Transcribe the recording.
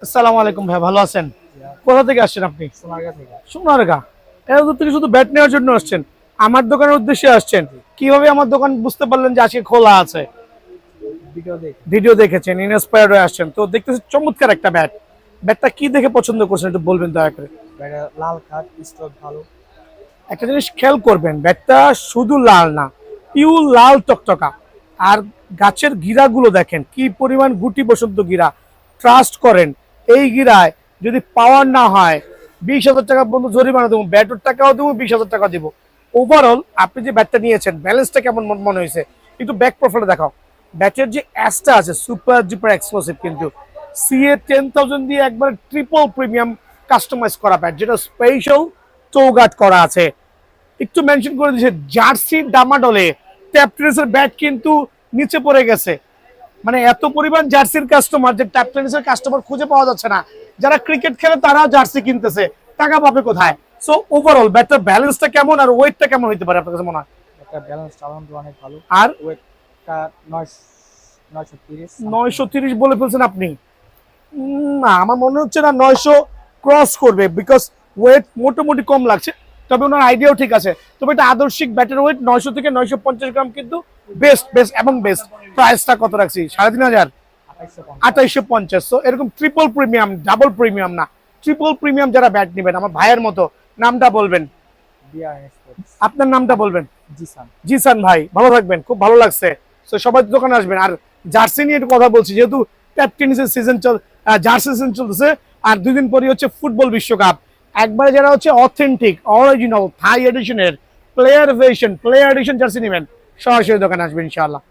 আসসালামু আলাইকুম ভাই, ভালো আছেন? কোথা থেকে আসছেন আপনি? সোনারগাঁ থেকে। সোনারগাঁ। এত দূর থেকে শুধু ব্যাট নেওয়ার জন্য আসছেন? আমার দোকানের উদ্দেশ্যে আসছেন? কিভাবে আমার দোকান বুঝতে পারলেন যে আজকে খোলা আছে? ভিডিও দেখে। ভিডিও দেখেছেন, ইন্সপায়ার্ড হয়ে আসছেন। তো দেখতেছি চমৎকার একটা ব্যাট। ব্যাটটা কি দেখে পছন্দ করছেন একটু বলবেন দয়া করে। এটা লাল কাঠ, স্ট্রোক ভালো। একটা জিনিস খেয়াল করবেন, ব্যাটটা শুধু লাল না, পিওর লাল টকটকা। আর গাছের গিরাগুলো দেখেন কি পরিমাণ গুটি বসন্ত গিরা। ট্রাস্ট করেন, এই গিরায় যদি পাওয়ার না হয় 20,000 টাকা বন্ধু জরিমানা দেবো, ব্যাটের টাকাও দেবো, 20,000 টাকা দেবো। ওভারঅল আপনি যে ব্যাটটা নিয়েছেন ব্যালেন্সটা কেমন মনে হয়েছে একটু ব্যাক প্রোফাইলে দেখাও। ব্যাটের যে অ্যাসটা আছে সুপার ডুপার এক্সক্লুসিভ, কিন্তু CA 10,000 দিয়ে একবার ট্রিপল প্রিমিয়াম কাস্টমাইজ করা ব্যাট, যেটা স্পেশাল চৌগাট করা আছে। একটু মেনশন করে দিয়েছে জার্সির ডামাডলে ট্যাপ টেনিসের ব্যাট কিন্তু নিচে পড়ে গেছে। মানে এত পরিমাণ জার্সির কাস্টমার যে ট্যাপ টেনিসের কাস্টমার খুঁজে পাওয়া যাচ্ছে না। যারা ক্রিকেট খেলে তারাও জার্সি কিনতেছে, টাকা পাবে কোথায়? সো ওভারঅল ব্যাটের ব্যালেন্সটা কেমন আর ওয়েটটা কেমন হতে পারে আপনার কাছে মনে হয়? একটা ব্যালেন্স আলহামদুলিল্লাহ অনেক ভালো। আর ওয়েটটা 930। 930 বলে ফেলছেন আপনি? না, আমার মনে হচ্ছে না 900 ক্রস করবে, বিকজ ওয়েট মোটামুটি কম লাগছে। তবে ওনার আইডিয়াও ঠিক আছে। তবে এটা আদর্শিক ব্যাটের ওয়েট 900 থেকে 950 গ্রাম, কিন্তু বেস্ট বেস্ট এবং বেস্ট। প্রাইসটা কত রাখছি? 3,500, 2850। সো এরকম ট্রিপল প্রিমিয়াম, ডাবল প্রিমিয়াম না, ট্রিপল প্রিমিয়াম যারা ব্যাট নেবেন আমার ভাইয়ের মতো। নামটা বলবেন, আপনার নামটা বলবেন। জিসান। জিসান ভাই, ভালো থাকবেন, খুব ভালো লাগছে। তো সবাই দোকানে আসবেন। আর জার্সি নিয়ে একটু কথা বলছি, যেহেতু ট্যাপ টেনিসের সিজন জার্সি সিজন চলতেছে, আর 2 দিন পরই হচ্ছে ফুটবল বিশ্বকাপ। একবারে যারা হচ্ছে অথেন্টিক অরিজিনাল থাই এডিশনের প্লেয়ার এডিশন জার্সি নেবেন, সরাসরি দোকানে আসবেন ইনশাআল্লাহ।